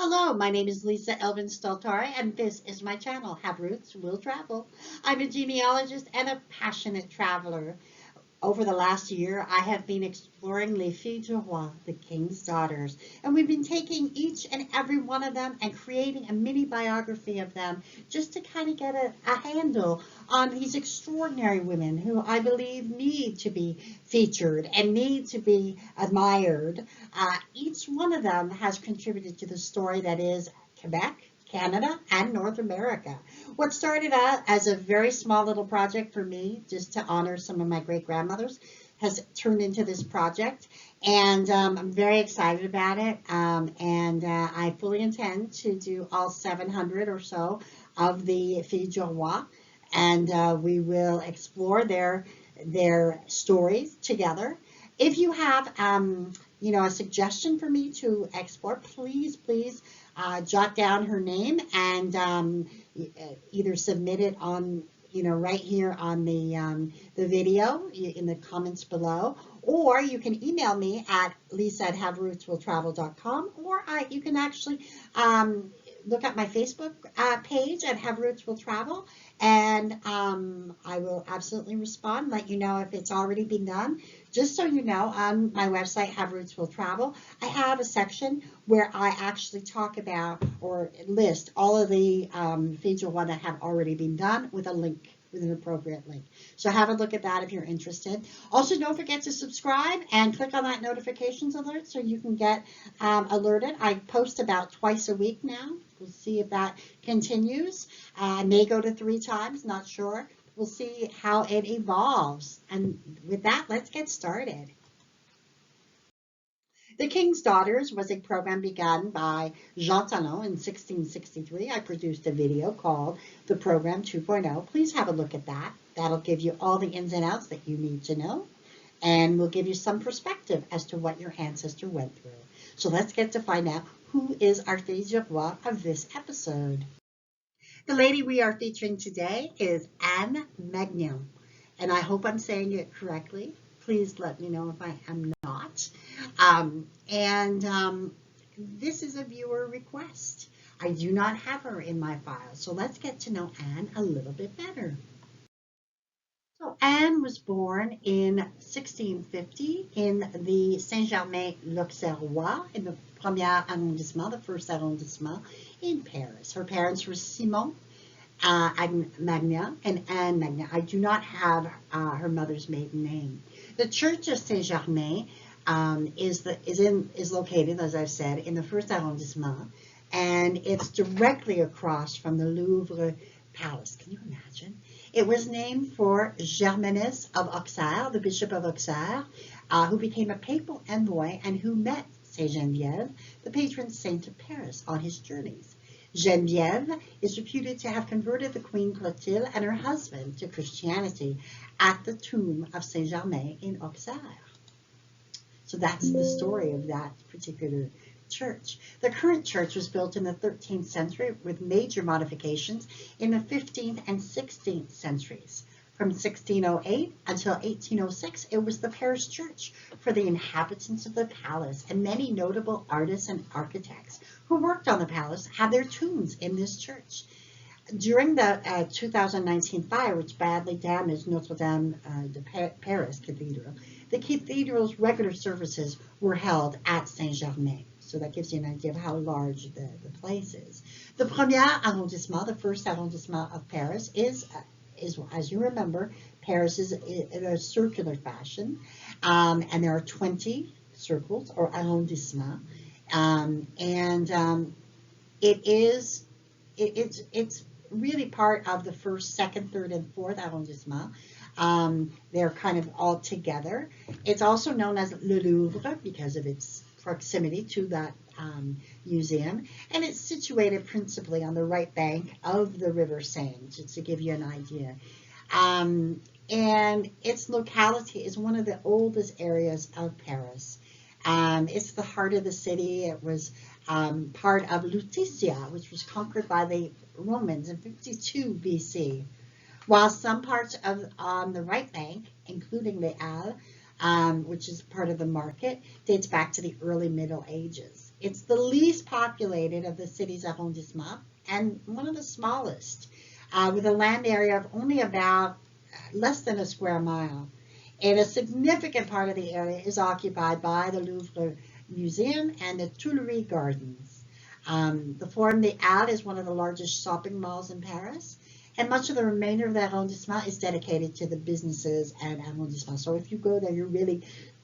Hello, my name is Lisa Elvin Staltari, and this is my channel, Have Roots, Will Travel. I'm a genealogist and a passionate traveler. Over the last year, I have been exploring Les Filles du Roi, the King's Daughters, and we've been taking each and every one of them and creating a mini biography of them just to kind of get a handle on these extraordinary women who I believe need to be featured and need to be admired. Each one of them has contributed to the story that is Quebec, Canada, and North America. What started out as a very small little project for me, just to honor some of my great grandmothers, has turned into this project, and I'm very excited about it. And I fully intend to do all 700 or so of the Filles du Roi, and we will explore their stories together. If you have, a suggestion for me to explore, please jot down her name and either submit it on, right here on the video in the comments below, or you can email me at lisa@haverootswilltravel.com, or you can actually look at my Facebook page at Have Roots Will Travel, and I will absolutely respond, let you know if it's already been done. Just so you know, on my website, Have Roots Will Travel, I have a section where I actually talk about or list all of the feature one that have already been done with a link, with an appropriate link. So have a look at that if you're interested. Also, don't forget to subscribe and click on that notifications alert so you can get alerted. I post about twice a week now. We'll see if that continues. I may go to 3 times, not sure. We'll see how it evolves. And with that, let's get started. The King's Daughters was a program begun by Jean Talon in 1663. I produced a video called The Program 2.0. Please have a look at that. That'll give you all the ins and outs that you need to know, and will give you some perspective as to what your ancestor went through. So let's get to find out who is our Filles du Roi of this episode. The lady we are featuring today is Anne Magnan, and I hope I'm saying it correctly. Please let me know if I am not. And this is a viewer request. I do not have her in my file, so let's get to know Anne a little bit better. So Anne was born in 1650 in the Saint-Germain-l'Auxerrois in the premier arrondissement, the first arrondissement in Paris. Her parents were Simon Magnan and Anne Magnan. I do not have her mother's maiden name. The Church of Saint-Germain is located, as I've said, in the first arrondissement, and it's directly across from the Louvre Palace. Can you imagine? It was named for Germanus of Auxerre, the Bishop of Auxerre, who became a papal envoy and who met Saint Geneviève, the patron saint of Paris, on his journeys. Geneviève is reputed to have converted the Queen Clotilde and her husband to Christianity at the tomb of Saint Germain in Auxerre. So that's the story of that particular church. The current church was built in the 13th century with major modifications in the 15th and 16th centuries. From 1608 until 1806, it was the parish church for the inhabitants of the palace, and many notable artists and architects who worked on the palace had their tombs in this church. During the 2019 fire, which badly damaged Notre Dame de Paris Cathedral, the cathedral's regular services were held at Saint-Germain. So that gives you an idea of how large the place is. The premier arrondissement, the first arrondissement of Paris, is as you remember, Paris is in a circular fashion, and there are 20 circles or arrondissements, it's really part of the first, second, third, and fourth arrondissement. They're kind of all together. It's also known as Le Louvre because of its proximity to that museum, and it's situated principally on the right bank of the River Seine, just to give you an idea. And its locality is one of the oldest areas of Paris. It's the heart of the city. It was part of Lutetia, which was conquered by the Romans in 52 BC. While some parts on the right bank, including the Halles, which is part of the market, dates back to the early Middle Ages. It's the least populated of the city's arrondissement and one of the smallest, with a land area of only about less than a square mile. And a significant part of the area is occupied by the Louvre Museum and the Tuileries Gardens. The Forum des Halles is one of the largest shopping malls in Paris, and much of the remainder of the arrondissement is dedicated to the businesses and arrondissement. So if you go there,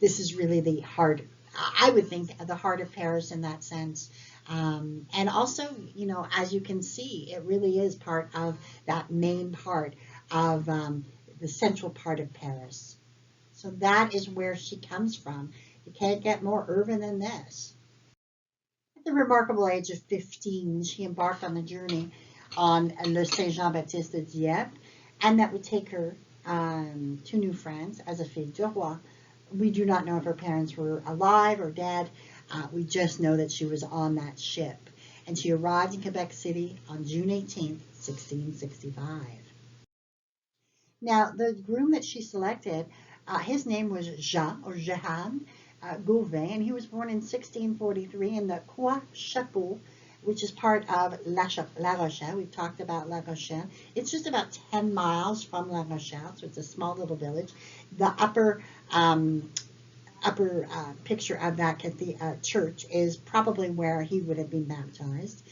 this is really the heart, I would think, the heart of Paris in that sense. And also, as you can see, it really is part of that main part of the central part of Paris. So that is where she comes from. You can't get more urban than this. At the remarkable age of 15, she embarked on a journey on Le Saint-Jean-Baptiste de Dieppe, and that would take her to New France as a fille de roi. We do not know if her parents were alive or dead. We just know that she was on that ship, and she arrived in Quebec City on June 18th, 1665. Now, the groom that she selected, his name was Jean, or Jehan Gauvin, and he was born in 1643 in the Croix Chapeau, which is part of La Rochelle. We've talked about La Rochelle. It's just about 10 miles from La Rochelle, so it's a small little village. The upper picture of that at the church is probably where he would have been baptized.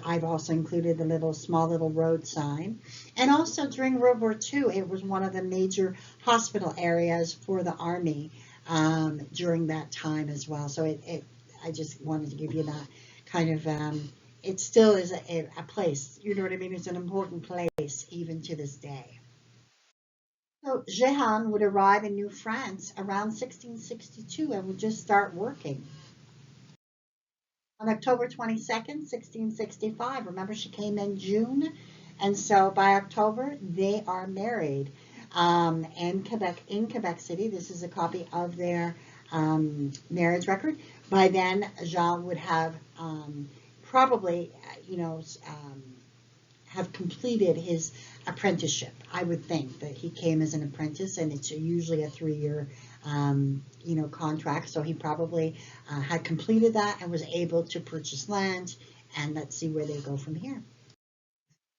I've also included the small little road sign. And also during World War II, it was one of the major hospital areas for the Army during that time as well. So I just wanted to give you that kind of, it still is a place, you know what I mean? It's an important place even to this day. So Jehan would arrive in New France around 1662 and would just start working. On October 22nd, 1665, remember she came in June, and so by October they are married in Quebec City. This is a copy of their marriage record. By then, Jean would have probably, have completed his apprenticeship. I would think that he came as an apprentice, and it's usually a 3-year contract. So he probably had completed that and was able to purchase land, and let's see where they go from here.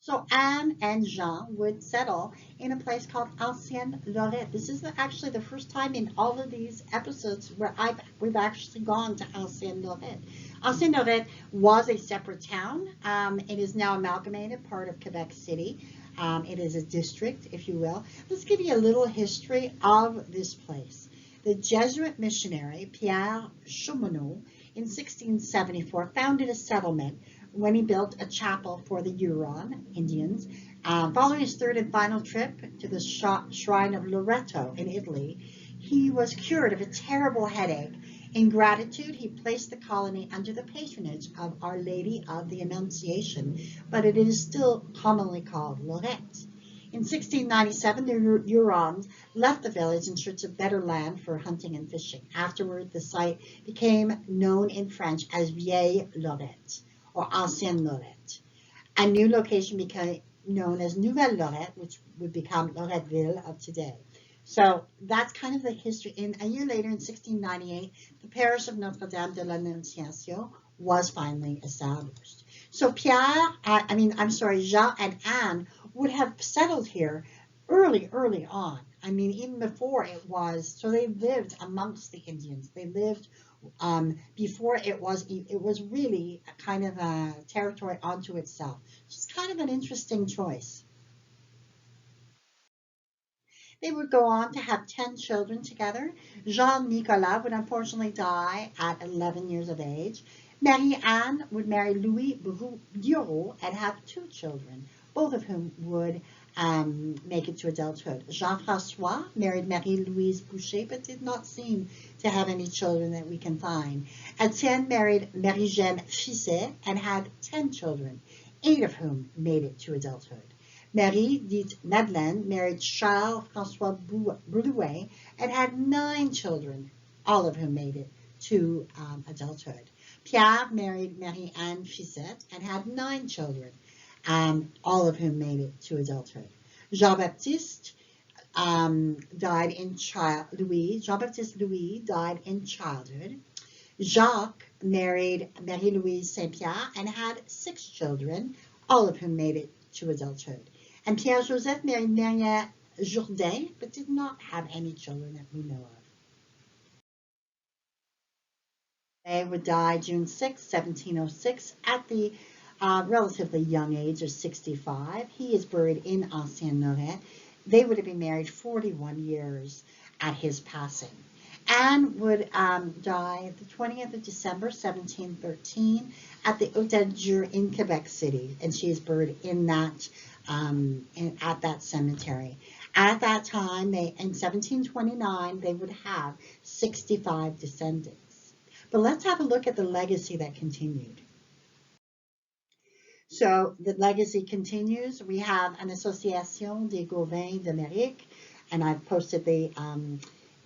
So Anne and Jean would settle in a place called Ancienne Lorette. This is actually the first time in all of these episodes where we've actually gone to Ancienne Lorette. Ancienne Lorette was a separate town. It is now amalgamated, part of Quebec City. It is a district, if you will. Let's give you a little history of this place. The Jesuit missionary Pierre Chaumonot in 1674 founded a settlement when he built a chapel for the Huron Indians. Following his third and final trip to the shrine of Loreto in Italy, he was cured of a terrible headache. In gratitude, he placed the colony under the patronage of Our Lady of the Annunciation, but it is still commonly called Lorette. In 1697, the Hurons left the village in search of better land for hunting and fishing. Afterward, the site became known in French as Vieille Lorette, or Ancienne Lorette. A new location became known as Nouvelle Lorette, which would become Loretteville of today. So that's kind of the history. And a year later, in 1698, the parish of Notre-Dame de l'Annonciation was finally established. So Jean and Anne would have settled here early on. I mean, even before it was, so they lived amongst the Indians. They lived before it was really a kind of a territory unto itself. It's kind of an interesting choice. They would go on to have 10 children together. Jean-Nicolas would unfortunately die at 11 years of age. Marie-Anne would marry Louis Bureau and have 2 children, both of whom would make it to adulthood. Jean-François married Marie-Louise Boucher, but did not seem to have any children that we can find. Etienne married Marie-Jeanne Fisset and had 10 children, 8 of whom made it to adulthood. Marie, dite Madeleine, married Charles-François Brouet and had 9 children, all of whom made it to adulthood. Pierre married Marie-Anne Fisset and had 9 children, all of whom made it to adulthood. Jean-Baptiste Jean-Baptiste Louis died in childhood. Jacques married Marie-Louise Saint-Pierre and had 6 children, all of whom made it to adulthood. And Pierre-Joseph married Marianne Jourdain, but did not have any children that we know of. They would die June 6, 1706, at the relatively young age of 65. He is buried in Ancienne-Lorraine. They would have been married 41 years at his passing. Anne would die the 20th of December, 1713, at the Hôtel Dieu in Quebec City, and she is buried in that at that cemetery. At that time, in 1729, they would have 65 descendants. But let's have a look at the legacy that continued. So the legacy continues. We have an Association des Gauvins d'Amérique, and I've posted the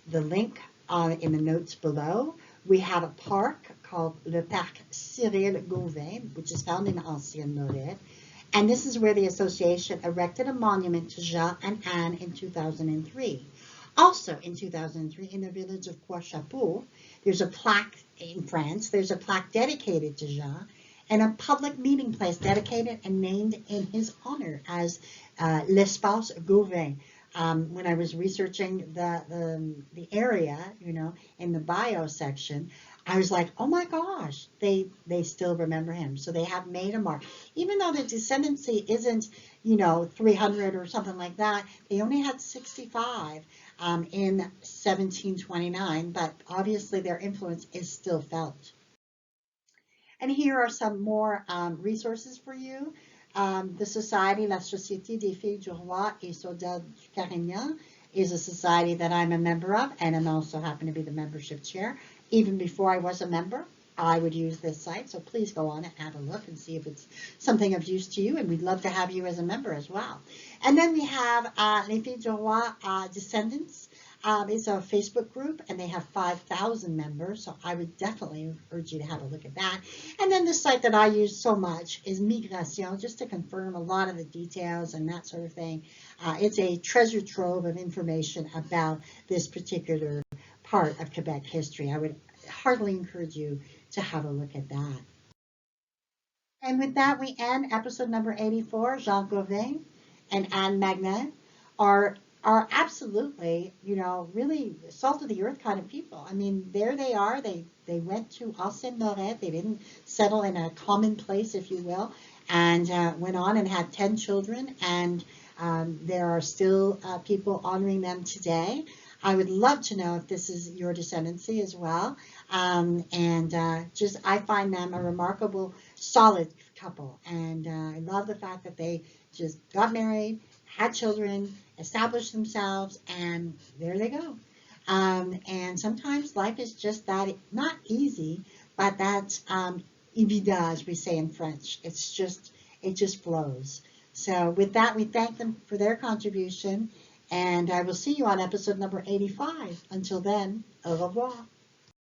link in the notes below. We have a park called Le Parc Cyril Gauvin, which is found in Ancienne-Lorraine. And this is where the association erected a monument to Jean and Anne in 2003. Also in 2003, in the village of Croix-Chapeau, there's a plaque in France. There's a plaque dedicated to Jean, and a public meeting place dedicated and named in his honor as L'Espace Gauvin. When I was researching the area, in the bio section, I was like, oh my gosh, they still remember him. So they have made a mark. Even though the descendancy isn't, 300 or something like that, they only had 65 in 1729, but obviously their influence is still felt. And here are some more resources for you. The society, La Société des Filles du Roi et Soldats du Carignan, is a society that I'm a member of, and I also happen to be the membership chair. Even before I was a member, I would use this site, so please go on and have a look and see if it's something of use to you, and we'd love to have you as a member as well. And then we have Les Filles du Roi Descendants. It's a Facebook group, and they have 5,000 members, so I would definitely urge you to have a look at that. And then the site that I use so much is Migration, just to confirm a lot of the details and that sort of thing. It's a treasure trove of information about this particular part of Quebec history. I would heartily encourage you to have a look at that. And with that, we end episode number 84. Jean Gauvin and Anne Magnan are absolutely, really salt of the earth kind of people. I mean, there they are. They went to Ancienne-Lorraine. They didn't settle in a common place, if you will, and went on and had 10 children. And there are still people honoring them today. I would love to know if this is your descendancy as well. I find them a remarkable, solid couple. And I love the fact that they just got married, had children, established themselves, and there they go. And sometimes life is just that, not easy, but that's évident, as we say in French. It just flows. So with that, we thank them for their contribution, and I will see you on episode number 85. Until then, au revoir.